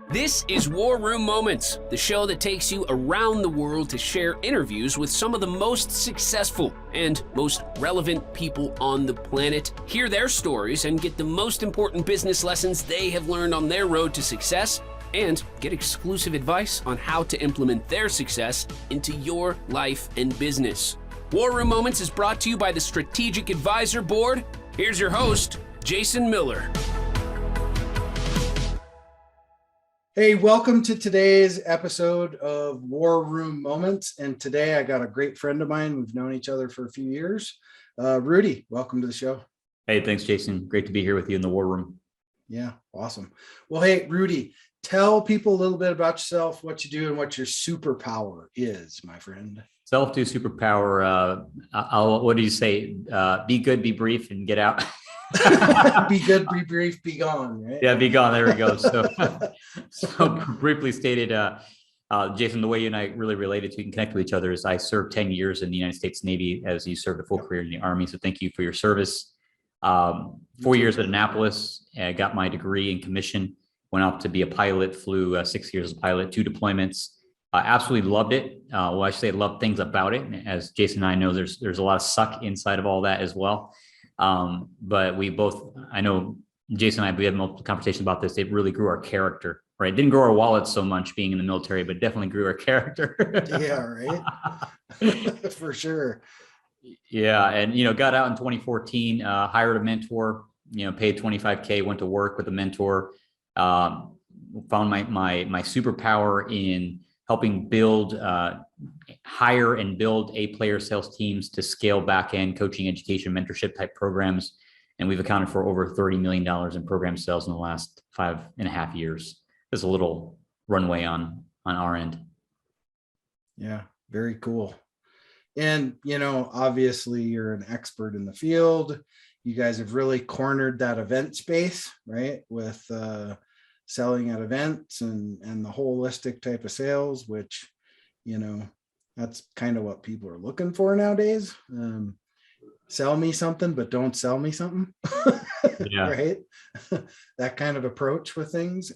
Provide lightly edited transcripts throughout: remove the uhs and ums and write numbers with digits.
This is War Room Moments, the show that takes you around the world to share interviews with some of the most successful and most relevant people on the planet, hear their stories, and get the most important business lessons they have learned on their road to success, and get exclusive advice on how to implement their success into your life and business. War Room Moments is brought to you by the Strategic Advisor Board. Here's your host, Jason Miller. Hey, welcome to today's episode of War Room Moments. And today I got a great friend of mine. We've known each other for a few years. Rudy, welcome to the show. Hey, thanks, Jason. Great to be here with you in the War Room. Yeah, awesome. Well, hey, Rudy, tell people a little bit about yourself, what you do, and what your superpower is, my friend. Self-do superpower. What do you say? Be good, be brief, and get out. Be good, be brief, be gone, right? Yeah, be gone. There we go. So briefly stated, Jason, the way you and I really related to and connect with each other is I served 10 years in the United States Navy as you served a full career in the Army. So thank you for your service. 4 years at Annapolis, I got my degree in commission, went out to be a pilot, flew 6 years as a pilot, 2 deployments. Absolutely loved it. Well, I should say loved things about it. As Jason and I know, there's a lot of suck inside of all that as well. But we both, I know Jason and I, we had multiple conversations about this. It really grew our character, right? It didn't grow our wallets so much being in the military, but definitely grew our character. Yeah, right. For sure. Yeah. And, got out in 2014, hired a mentor, paid $25K, went to work with a mentor, found my superpower in helping build, hire and build A-player sales teams to scale back-end coaching, education, mentorship type programs. And we've accounted for over $30 million in program sales in the last 5.5 years. There's a little runway on our end. Yeah, very cool. And, obviously you're an expert in the field. You guys have really cornered that event space, right? With selling at events and the holistic type of sales, which, that's kind of what people are looking for nowadays. Sell me something, but don't sell me something. Yeah. Right. That kind of approach with things.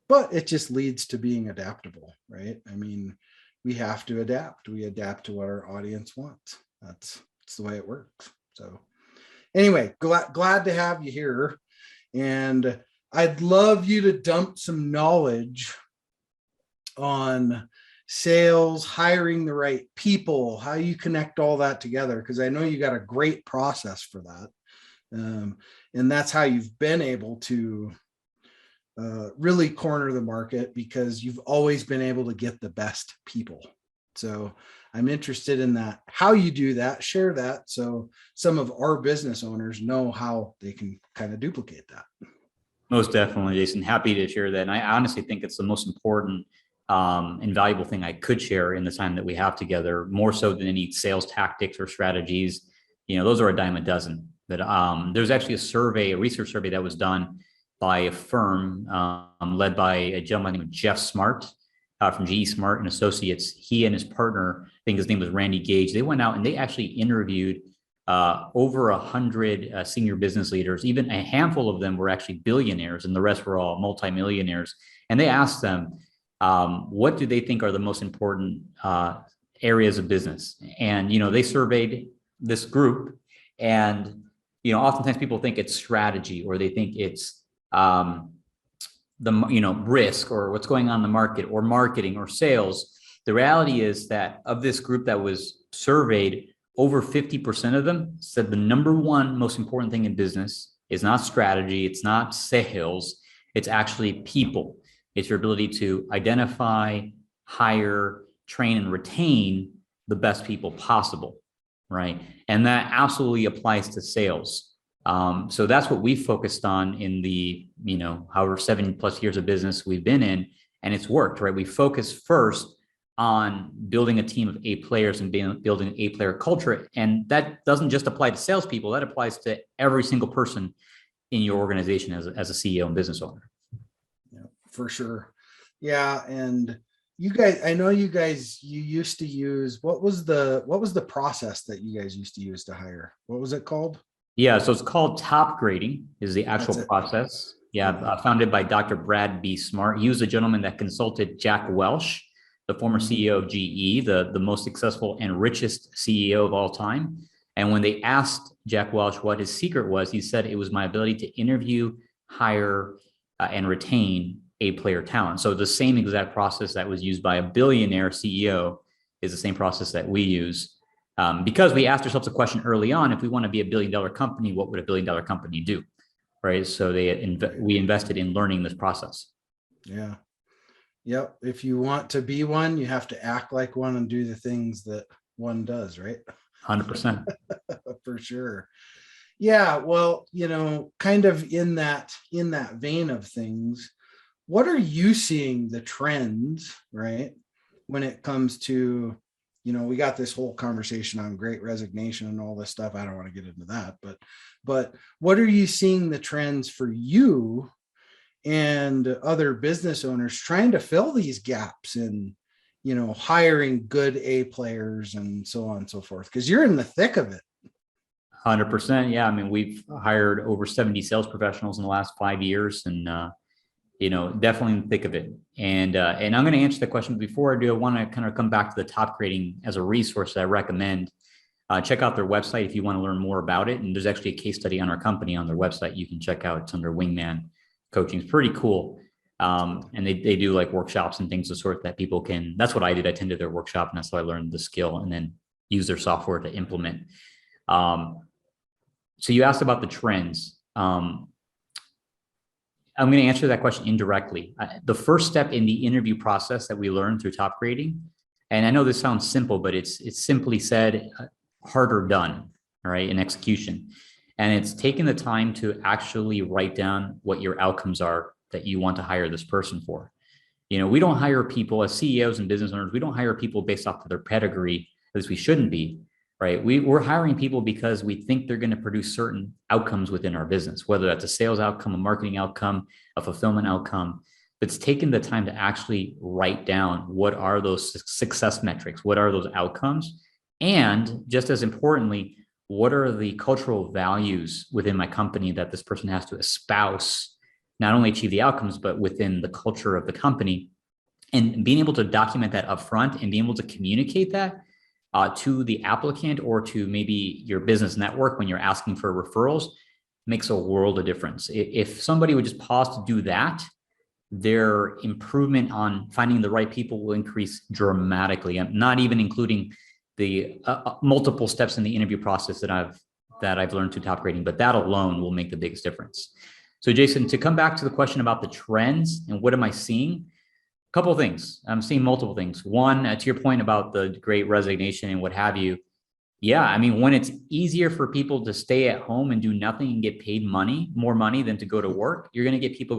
But it just leads to being adaptable, right? I mean, we have to adapt. We adapt to what our audience wants. That's the way it works. So anyway, glad to have you here. And I'd love you to dump some knowledge on sales, hiring the right people, how you connect all that together, because I know you got a great process for that. And that's how you've been able to really corner the market, because you've always been able to get the best people. So I'm interested in that, how you do that, share that, so some of our business owners know how they can kind of duplicate that. Most definitely, Jason. Happy to share that. And I honestly think it's the most important and valuable thing I could share in the time that we have together, more so than any sales tactics or strategies. Those are a dime a dozen. But there's actually a research survey that was done by a firm led by a gentleman named Jeff Smart from GE Smart and Associates. He and his partner, I think his name was Randy Gage, they went out and they actually interviewed over 100 senior business leaders. Even a handful of them were actually billionaires and the rest were all multimillionaires. And they asked them, what do they think are the most important areas of business? And, they surveyed this group, and, oftentimes people think it's strategy, or they think it's risk, or what's going on in the market, or marketing, or sales. The reality is that of this group that was surveyed, over 50% of them said the number one most important thing in business is not strategy, it's not sales, it's actually people. It's your ability to identify, hire, train, and retain the best people possible, right? And that absolutely applies to sales. So that's what we focused on in the, however 7+ years of business we've been in, and it's worked, right? We focus first on building a team of A players and building A player culture. And that doesn't just apply to salespeople, that applies to every single person in your organization as a CEO and business owner. Yeah, for sure. Yeah. And you guys, I know you used to use, what was the process that you guys used to use to hire? What was it called? Yeah, so it's called top grading is the actual process. Founded by Dr. Brad B. Smart. He was a gentleman that consulted Jack Welch, the former CEO of GE, the most successful and richest CEO of all time. And when they asked Jack Welch what his secret was, he said it was my ability to interview, hire, and retain A-player talent. So the same exact process that was used by a billionaire CEO is the same process that we use. Because we asked ourselves a question early on, if we want to be a $1 billion company, what would a $1 billion company do? Right. So we invested in learning this process. Yeah. Yep. If you want to be one, you have to act like one and do the things that one does, right? 100%. For sure. Yeah. Well, kind of in that vein of things, what are you seeing the trends, right? When it comes to, we got this whole conversation on Great Resignation and all this stuff. I don't want to get into that, but what are you seeing the trends for you and other business owners trying to fill these gaps in, hiring good A players and so on and so forth? Because you're in the thick of it. 100%. Yeah. I mean, we've hired over 70 sales professionals in the last 5 years, and definitely in the thick of it. And I'm going to answer the question. Before I do, I want to kind of come back to the top grading as a resource that I recommend. Check out their website if you want to learn more about it. And there's actually a case study on our company on their website you can check out. It's under Wingman Coaching. It's pretty cool. And they do like workshops and things of sort that people can. That's what I did. I attended their workshop, and that's how I learned the skill, and then use their software to implement. So you asked about the trends. I'm going to answer that question indirectly. The first step in the interview process that we learned through top grading, and I know this sounds simple, but it's simply said, harder done, all right, in execution. And it's taking the time to actually write down what your outcomes are that you want to hire this person for. We don't hire people as CEOs and business owners. We don't hire people based off of their pedigree, as we shouldn't be. Right. We're hiring people because we think they're going to produce certain outcomes within our business, whether that's a sales outcome, a marketing outcome, a fulfillment outcome. But it's taking the time to actually write down what are those success metrics, what are those outcomes, and just as importantly, what are the cultural values within my company that this person has to espouse, not only achieve the outcomes, but within the culture of the company, and being able to document that upfront and being able to communicate that to the applicant or to maybe your business network when you're asking for referrals makes a world of difference. If somebody would just pause to do that, their improvement on finding the right people will increase dramatically. I'm not even including the multiple steps in the interview process that I've learned through top grading, but that alone will make the biggest difference. So Jason, to come back to the question about the trends and what am I seeing? Couple of things. I'm seeing multiple things. One, to your point about the Great Resignation and what have you. Yeah, I mean, when it's easier for people to stay at home and do nothing and get paid more money than to go to work, you're going to get people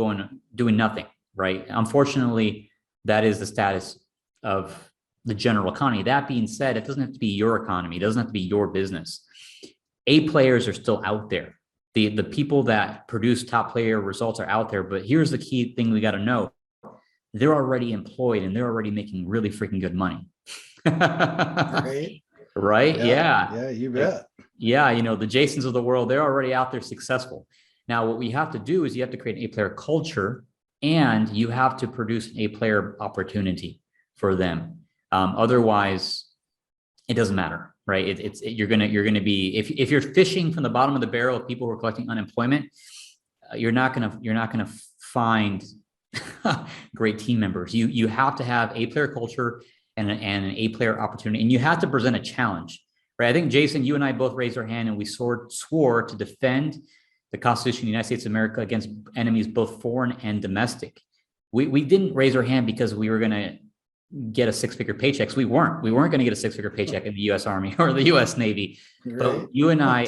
doing nothing, right? Unfortunately, that is the status of the general economy. That being said, it doesn't have to be your economy. It doesn't have to be your business. A players are still out there. The people that produce top player results are out there. But here's the key thing we got to know. They're already employed and they're already making really freaking good money. Right? Right? Yeah. Yeah, you bet. Yeah. The Jasons of the world, they're already out there successful. Now, what we have to do is you have to create an A-player culture, and you have to produce an A-player opportunity for them. Otherwise, it doesn't matter, right? You're gonna be, if you're fishing from the bottom of the barrel of people who are collecting unemployment, you're not gonna find great team members. You have to have A-player culture and an A-player opportunity, and you have to present a challenge, right? I think, Jason, you and I both raised our hand and we swore to defend the Constitution of the United States of America against enemies, both foreign and domestic. We didn't raise our hand because we were going to get a six-figure paycheck. We weren't going to get a six-figure paycheck in the U.S. Army or the U.S. Navy. Right. But you and I,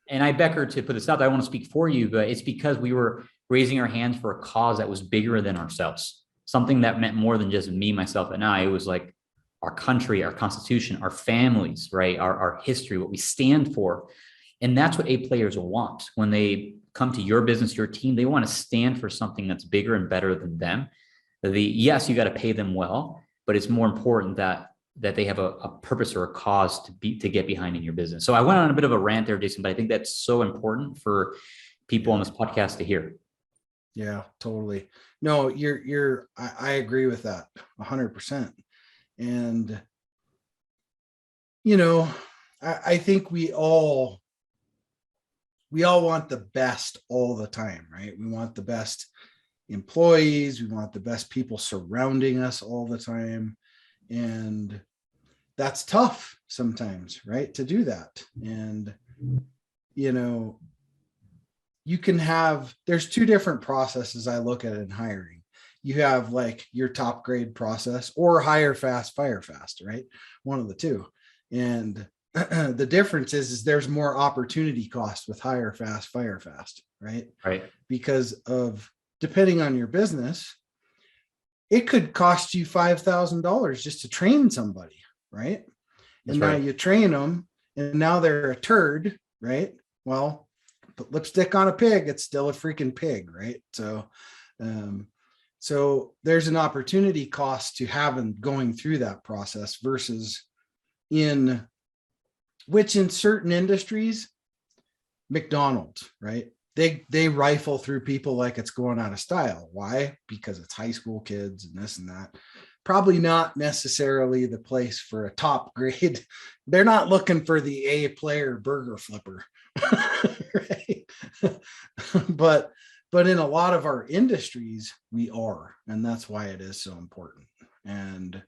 and I beg her to put this out there, I want to speak for you, but it's because we were raising our hands for a cause that was bigger than ourselves, something that meant more than just me, myself, and I. It was like our country, our Constitution, our families, right? Our history, what we stand for. And that's what A players want. When they come to your business, your team, they want to stand for something that's bigger and better than them. Yes, you got to pay them well, but it's more important that they have a purpose or a cause to get behind in your business. So I went on a bit of a rant there, Jason, but I think that's so important for people on this podcast to hear. Yeah, totally. No, I agree with that 100%. And, you know, I think we all want the best all the time, right? We want the best employees. We want the best people surrounding us all the time. And that's tough sometimes, right? To do that. And, you know, there's two different processes I look at in hiring. You have like your top grade process or hire fast, fire fast, right? One of the two. And the difference is there's more opportunity cost with hire fast, fire fast, right? Right. Because of, depending on your business, it could cost you $5,000 just to train somebody, right? That's And now right. you train them and now they're a turd, right? Well, put lipstick on a pig, it's still a freaking pig, right? So there's an opportunity cost to going through that process versus in certain industries, McDonald's, right? They rifle through people like it's going out of style. Why? Because it's high school kids and this and that. Probably not necessarily the place for a top grade. They're not looking for the A player burger flipper. Right? but in a lot of our industries, we are, and that's why it is so important. And,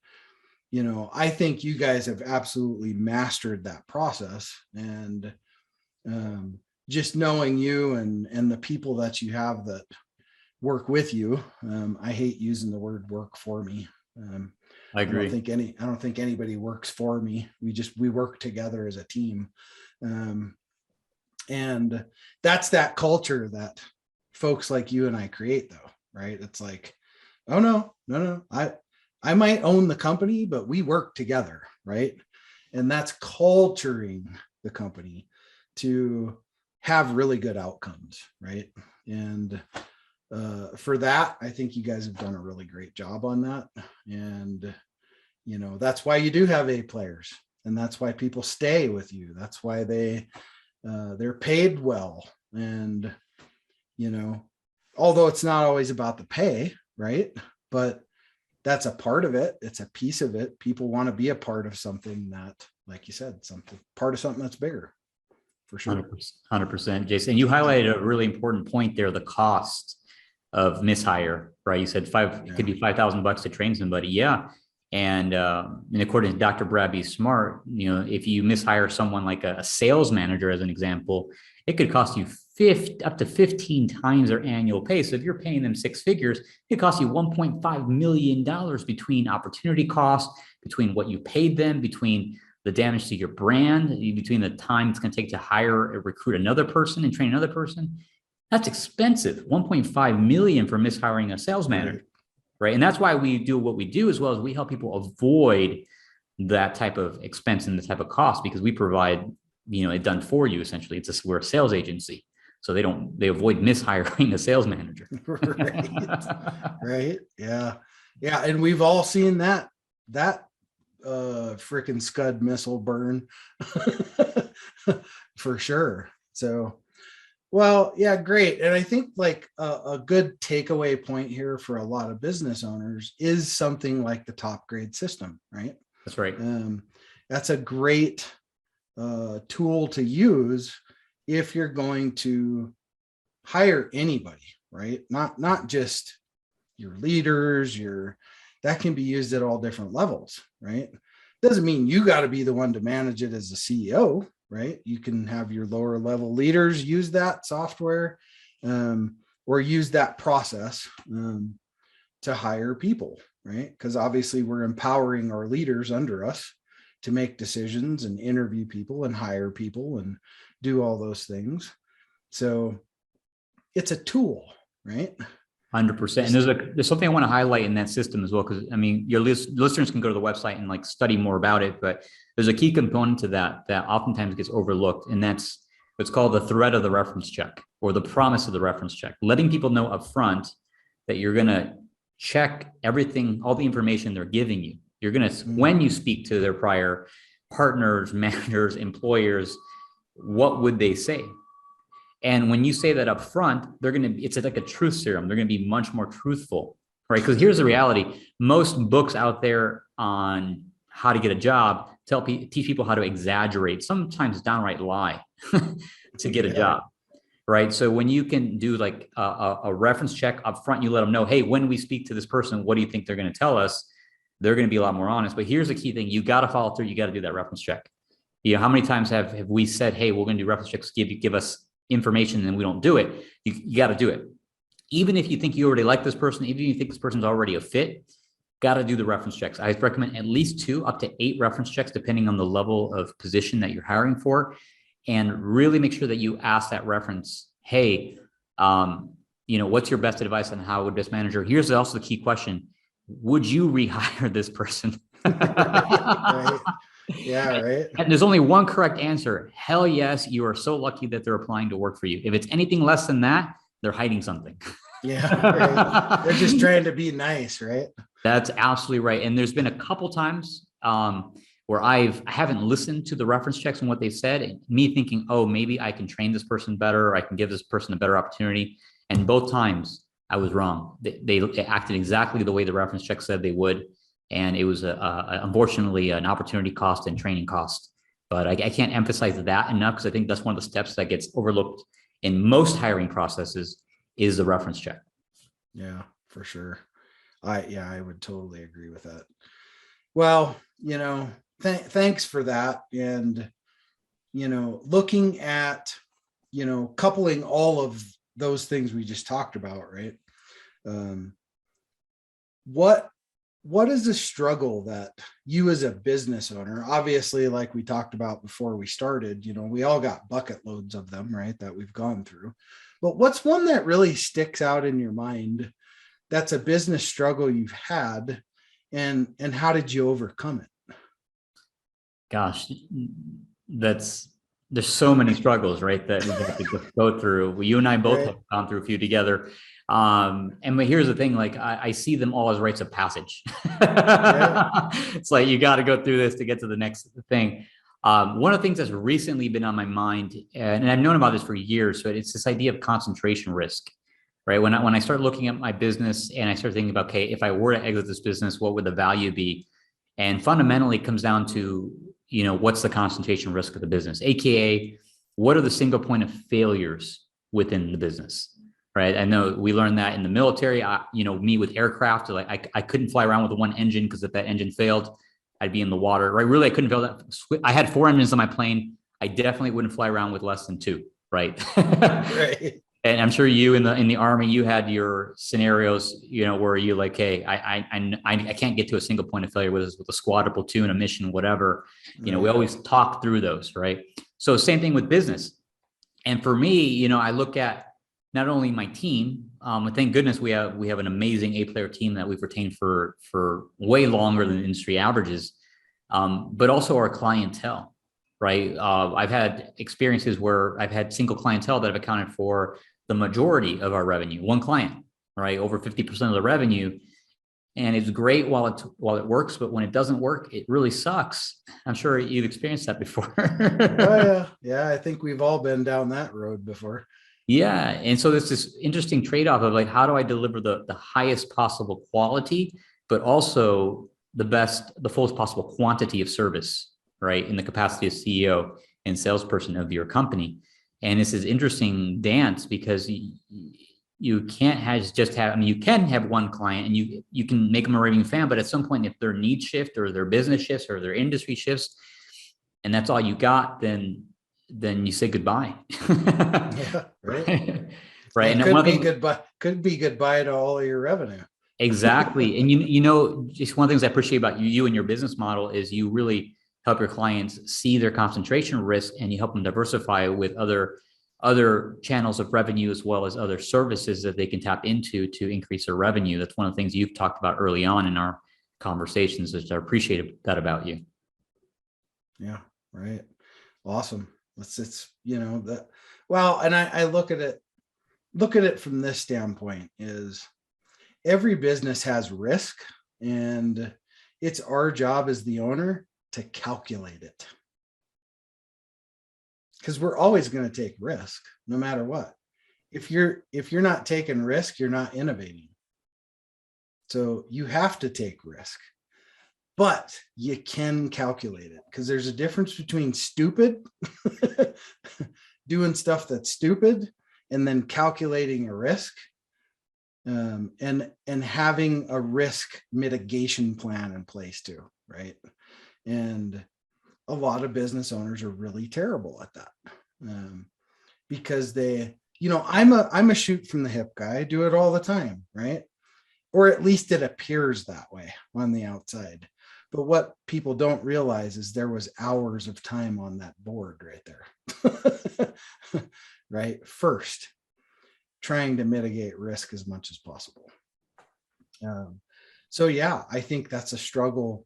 you know, I think you guys have absolutely mastered that process. And just knowing you and the people that you have that work with you, I hate using the word work for me. I agree. I don't think anybody works for me. We work together as a team. And that's that culture that folks like you and I create, though, right? It's like, oh no, I might own the company, but we work together, right? And that's culturing the company to have really good outcomes, right? And for that, I think you guys have done a really great job on that. And, you know, that's why you do have A players, and that's why people stay with you. That's why they're paid well. And, you know, although it's not always about the pay, right? But that's a part of it. It's a piece of it. People want to be a part of something that, like you said, part of something that's bigger, for sure. 100%, Jason. And you highlighted a really important point there, the cost of mishire, right? You said it could be $5,000 to train somebody. Yeah. And according to Dr. Brabby Smart, you know, if you mishire someone like a sales manager, as an example, it could cost you up to 15 times their annual pay. So if you're paying them six figures, it costs you $1.5 million between opportunity costs, between what you paid them, between the damage to your brand, between the time it's going to take to hire or recruit another person and train another person. That's expensive. 1.5 million for mishiring a sales manager. Right. And that's why we do what we do, as well as we help people avoid that type of expense and the type of cost, because we provide, you know, it done for you. Essentially, we're a sales agency. So they avoid mishiring a sales manager. Right. Yeah. Yeah. And we've all seen that freaking Scud missile burn for sure. So, well, yeah, great. And I think like a good takeaway point here for a lot of business owners is something like the top grade system, right? That's right. That's a great tool to use if you're going to hire anybody, right? Not just your leaders, that can be used at all different levels, right? Doesn't mean you got to be the one to manage it as a CEO, right? You can have your lower level leaders use that software or use that process to hire people, right? Because obviously we're empowering our leaders under us to make decisions and interview people and hire people and do all those things. So it's a tool, right? 100%. And there's something I want to highlight in that system as well, because I mean, your listeners can go to the website and like study more about it, but there's a key component to that oftentimes gets overlooked, and that's what's called the threat of the reference check, or the promise of the reference check. Letting people know up front that you're going to check everything, all the information they're giving you. You're going to, when you speak to their prior partners, managers, employers, what would they say? And when you say that up front, it's like a truth serum. They're going to be much more truthful, right? Because here's the reality. Most books out there on how to get a job teach people how to exaggerate, sometimes downright lie to get a job, right? So when you can do like a reference check up front, you let them know, hey, when we speak to this person, what do you think they're going to tell us? They're going to be a lot more honest. But here's the key thing. You got to follow through. You got to do that reference check. You know, how many times have we said, hey, we're going to do reference checks, give us information, and we don't do it? You got to do it. Even if you think you already like this person, even if you think this person's already a fit, got to do the reference checks. I recommend at least 2 up to 8 reference checks, depending on the level of position that you're hiring for. And really make sure that you ask that reference, hey, what's your best advice on how would this manager? Here's also the key question. Would you rehire this person? Right. Yeah, right. And there's only one correct answer. Hell yes, you are so lucky that they're applying to work for you. If it's anything less than that, they're hiding something. Yeah, right. They're just trying to be nice, right? That's absolutely right. And there's been a couple times where I haven't listened to the reference checks and what they said, and me thinking, oh, maybe I can train this person better, or I can give this person a better opportunity. And both times I was wrong. They acted exactly the way the reference check said they would. And it was unfortunately an opportunity cost and training cost. But I can't emphasize that enough, because I think that's one of the steps that gets overlooked in most hiring processes is the reference check. Yeah, for sure. I would totally agree with that. Well, thanks for that. And, looking at, coupling all of those things we just talked about, right? What is the struggle that you as a business owner, obviously, like we talked about before we started, we all got bucket loads of them, right, that we've gone through. But what's one that really sticks out in your mind that's a business struggle you've had, and how did you overcome it? Gosh, there's so many struggles, right, that we go through. You and I both have gone through a few together. But here's the thing, like I see them all as rites of passage. It's like, you got to go through this to get to the next thing. One of the things that's recently been on my mind, and I've known about this for years, so it's this idea of concentration risk, right? When I start looking at my business and I start thinking about, okay, if I were to exit this business, what would the value be? And fundamentally it comes down to, what's the concentration risk of the business? AKA, what are the single point of failures within the business? Right. I know we learned that in the military. Me with aircraft, like I couldn't fly around with one engine, because if that engine failed, I'd be in the water. Right. Really, I couldn't fail that. I had 4 engines on my plane. I definitely wouldn't fly around with less than 2. Right. Right. And I'm sure you in the Army, you had your scenarios, where you like, hey, I can't get to a single point of failure with a squad, a platoon, a mission, whatever. We always talk through those. Right. So same thing with business. And for me, I look at not only my team, thank goodness we have an amazing 8-player team that we've retained for way longer than industry averages, but also our clientele, right? I've had experiences where I've had single clientele that have accounted for the majority of our revenue, one client, right? Over 50% of the revenue. And it's great while it works, but when it doesn't work, it really sucks. I'm sure you've experienced that before. Oh, yeah. I think we've all been down that road before. Yeah. And so there's this interesting trade-off of like, how do I deliver the highest possible quality, but also the fullest possible quantity of service, right? In the capacity of CEO and salesperson of your company. And it's this interesting dance, because you can't you can have one client and you can make them a raving fan, but at some point, if their needs shift or their business shifts or their industry shifts, and that's all you got, then you say goodbye. Yeah, right. Right. And could be goodbye to all of your revenue. Exactly. And just one of the things I appreciate about you and your business model is you really help your clients see their concentration risk, and you help them diversify with other channels of revenue, as well as other services that they can tap into to increase their revenue. That's one of the things you've talked about early on in our conversations, which I appreciate that about you. Yeah. Right. Awesome. It's well, and I look at it from this standpoint is every business has risk, and it's our job as the owner to calculate it. because we're always going to take risk no matter what. If you're not taking risk, you're not innovating. So you have to take risk, but you can calculate it, because there's a difference between stupid doing stuff that's stupid and then calculating a risk, and having a risk mitigation plan in place too, right? And a lot of business owners are really terrible at that, because I'm a shoot from the hip guy. I do it all the time, right? Or at least it appears that way on the outside. But what people don't realize is there was hours of time on that board right there, right? First, trying to mitigate risk as much as possible. So yeah, I think that's a struggle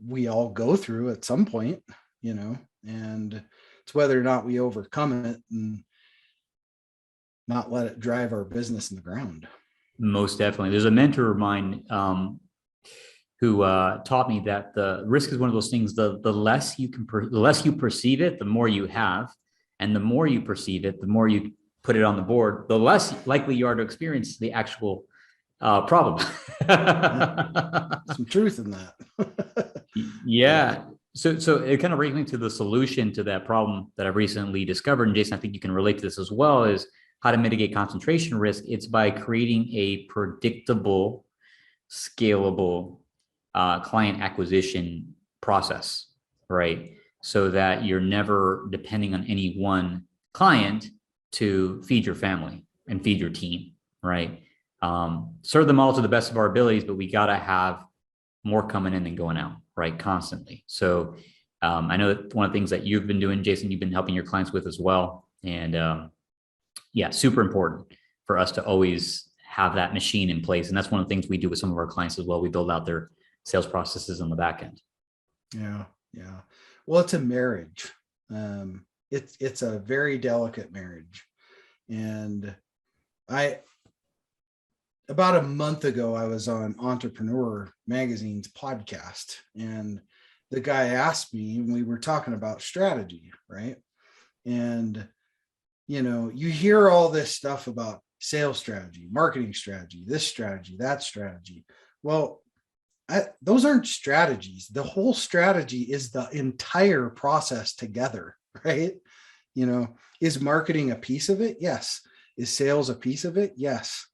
we all go through at some point, and it's whether or not we overcome it and not let it drive our business in the ground. Most definitely. There's a mentor of mine who taught me that the risk is one of those things. The less you perceive it, the more you have, and the more you perceive it, the more you put it on the board, the less likely you are to experience the actual problem. Some truth in that. Yeah. So it kind of brings me to the solution to that problem that I've recently discovered. And Jason, I think you can relate to this as well, is how to mitigate concentration risk. It's by creating a predictable, scalable client acquisition process, right? So that you're never depending on any one client to feed your family and feed your team, right? Serve them all to the best of our abilities, but we got to have more coming in than going out, right? Constantly. So I know that one of the things that you've been doing, Jason, you've been helping your clients with as well. And yeah, super important for us to always have that machine in place. And that's one of the things we do with some of our clients as well. We build out their sales processes on the back end. Yeah. Yeah. Well, it's a marriage. It's a very delicate marriage. And about a month ago, I was on Entrepreneur Magazine's podcast, and the guy asked me, and we were talking about strategy, right? And you hear all this stuff about sales strategy, marketing strategy, this strategy, that strategy. Well, those aren't strategies. The whole strategy is the entire process together, right? Is marketing a piece of it? Yes. Is sales a piece of it? Yes.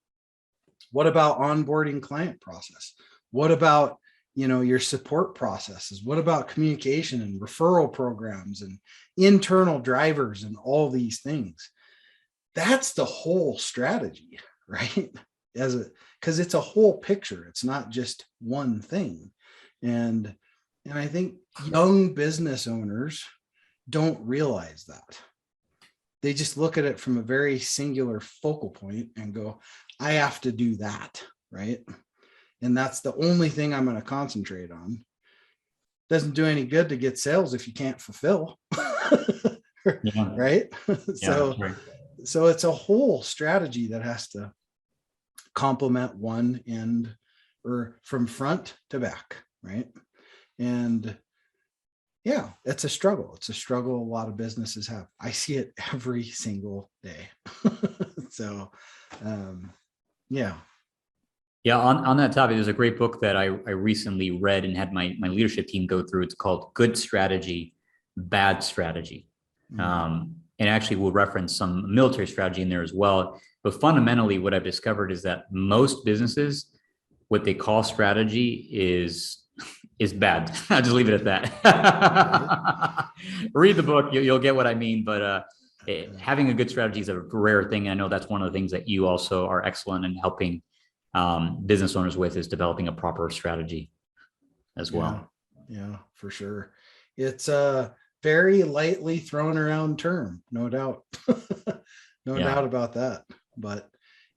What about onboarding client process? What about, your support processes? What about communication and referral programs and internal drivers and all these things? That's the whole strategy, right? Because it's a whole picture. It's not just one thing. And I think young business owners don't realize that. They just look at it from a very singular focal point and go, I have to do that, right? And that's the only thing I'm going to concentrate on. Doesn't do any good to get sales if you can't fulfill. Yeah. Right? Yeah, right. So it's a whole strategy that has to complement one end, or from front to back, right? And yeah, it's a struggle. It's a struggle a lot of businesses have. I see it every single day. So yeah. Yeah, on that topic, there's a great book that I recently read and had my leadership team go through. It's called Good Strategy, Bad Strategy. And actually we'll reference some military strategy in there as well. But fundamentally, what I've discovered is that most businesses, what they call strategy is bad. I'll just leave it at that. Read the book, you'll get what I mean. But having a good strategy is a rare thing. And I know that's one of the things that you also are excellent in helping business owners with, is developing a proper strategy as well. Yeah, for sure. It's a very lightly thrown around term, no doubt. No doubt about that. But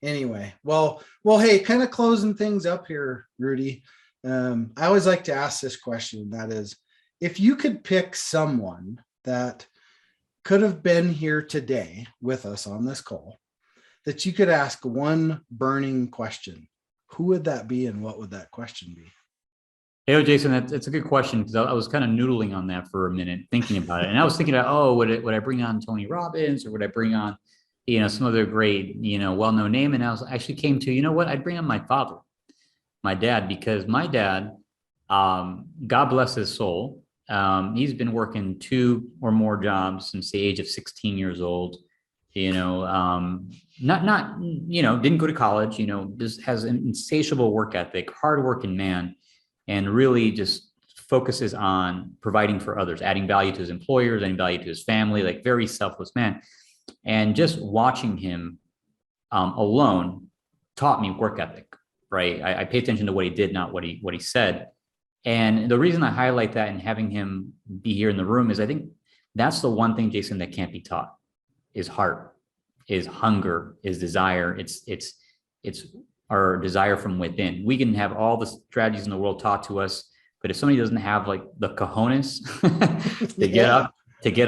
anyway, well, hey, kind of closing things up here, Rudy. I always like to ask this question. That is, if you could pick someone that could have been here today with us on this call, that you could ask one burning question, who would that be and what would that question be? Hey, Jason, that's a good question because I was kind of noodling on that for a minute, thinking about it. And I was thinking about, oh, would I bring on Tony Robbins or would I bring on, some other great, well-known name? And I was actually came to, you know what? I'd bring on my father, my dad, because my dad, God bless his soul. He's been working 2 or more jobs since the age of 16 years old. Didn't go to college, just has an insatiable work ethic, hardworking man, and really just focuses on providing for others, adding value to his employers, adding value to his family, like very selfless man. And just watching him alone taught me work ethic, right? I pay attention to what he did, not what he said. And the reason I highlight that and having him be here in the room is I think that's the one thing, Jason, that can't be taught is heart, is hunger, is desire. It's our desire from within. We can have all the strategies in the world taught to us, but if somebody doesn't have like the cojones to get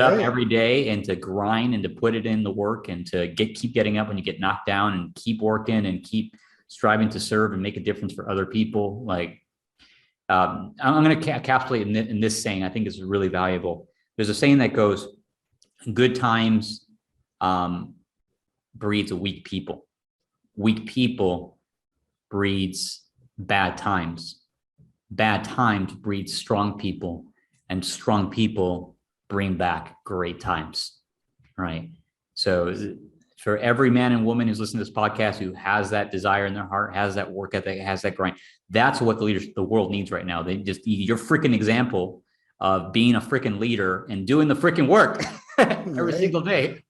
up every day and to grind and to put it in the work and to keep getting up when you get knocked down and keep working and keep striving to serve and make a difference for other people. Like, I'm going to encapsulate in this saying, I think is really valuable. There's a saying that goes, good times breeds weak people. Weak people breeds bad times. Bad times breeds strong people, and strong people bring back great times, right? So for every man and woman who's listening to this podcast who has that desire in their heart, has that work ethic, has that grind, that's what the world needs right now. They just need your freaking example of being a freaking leader and doing the freaking work every single day.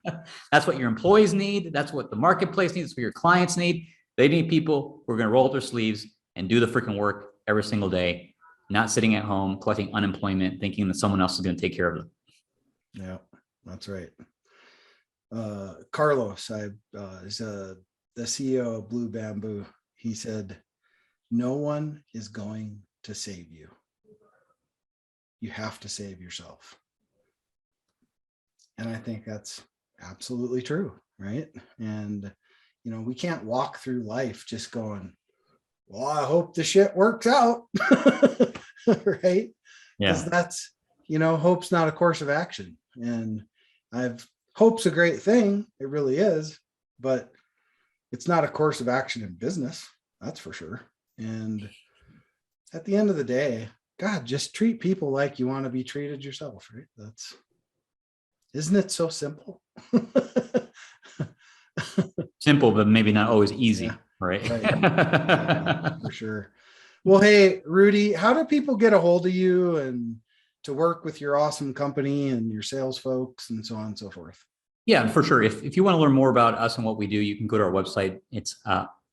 That's what your employees need. That's what the marketplace needs. That's what your clients need. They need people who are going to roll up their sleeves and do the freaking work every single day, not sitting at home, collecting unemployment, thinking that someone else is going to take care of them. Yeah, that's right. Carlos is the CEO of Blue Bamboo. He said, no one is going to save you. You have to save yourself. And I think that's absolutely true, right? And, we can't walk through life just going, well, I hope the shit works out, right? Yeah. Because that's, hope's not a course of action. And hope's a great thing. It really is, but it's not a course of action in business. That's for sure. And at the end of the day, God, just treat people like you want to be treated yourself, right? Isn't it so simple? Simple, but maybe not always easy, Yeah, right? Yeah, for sure. Well, hey, Rudy, how do people get a hold of you and to work with your awesome company and your sales folks and so on and so forth? Yeah, for sure. If you want to learn more about us and what we do, you can go to our website. It's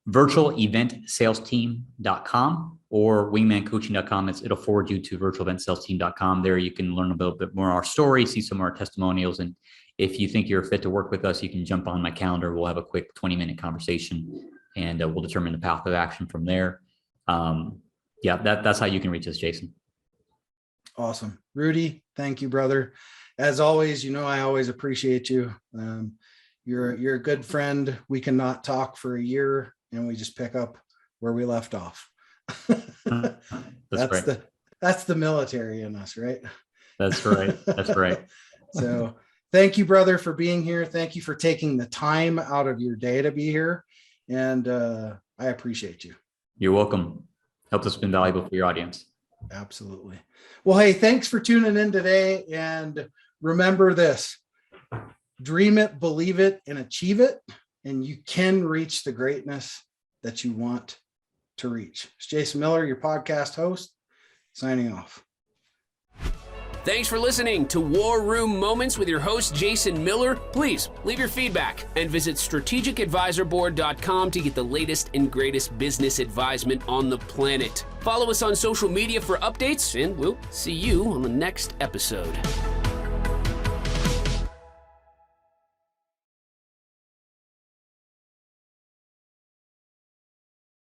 virtualeventsalesteam.com or wingmancoaching.com. It'll forward you to virtualeventsalesteam.com. There you can learn a little bit more of our story, see some of our testimonials. And if you think you're fit to work with us, you can jump on my calendar. We'll have a quick 20-minute conversation and we'll determine the path of action from there. That's how you can reach us, Jason. Awesome. Rudy, thank you, brother. As always, I always appreciate you. You're a good friend. We cannot talk for a year and we just pick up where we left off. That's the military in us, right? That's right. That's right. So thank you, brother, for being here. Thank you for taking the time out of your day to be here. And I appreciate you. You're welcome. Hope this has been valuable for your audience. Absolutely. Well, hey, thanks for tuning in today. And remember this, dream it, believe it, and achieve it. And you can reach the greatness that you want to reach. It's Jason Miller, your podcast host, signing off. Thanks for listening to War Room Moments with your host, Jason Miller. Please leave your feedback and visit strategicadvisorboard.com to get the latest and greatest business advisement on the planet. Follow us on social media for updates, and we'll see you on the next episode.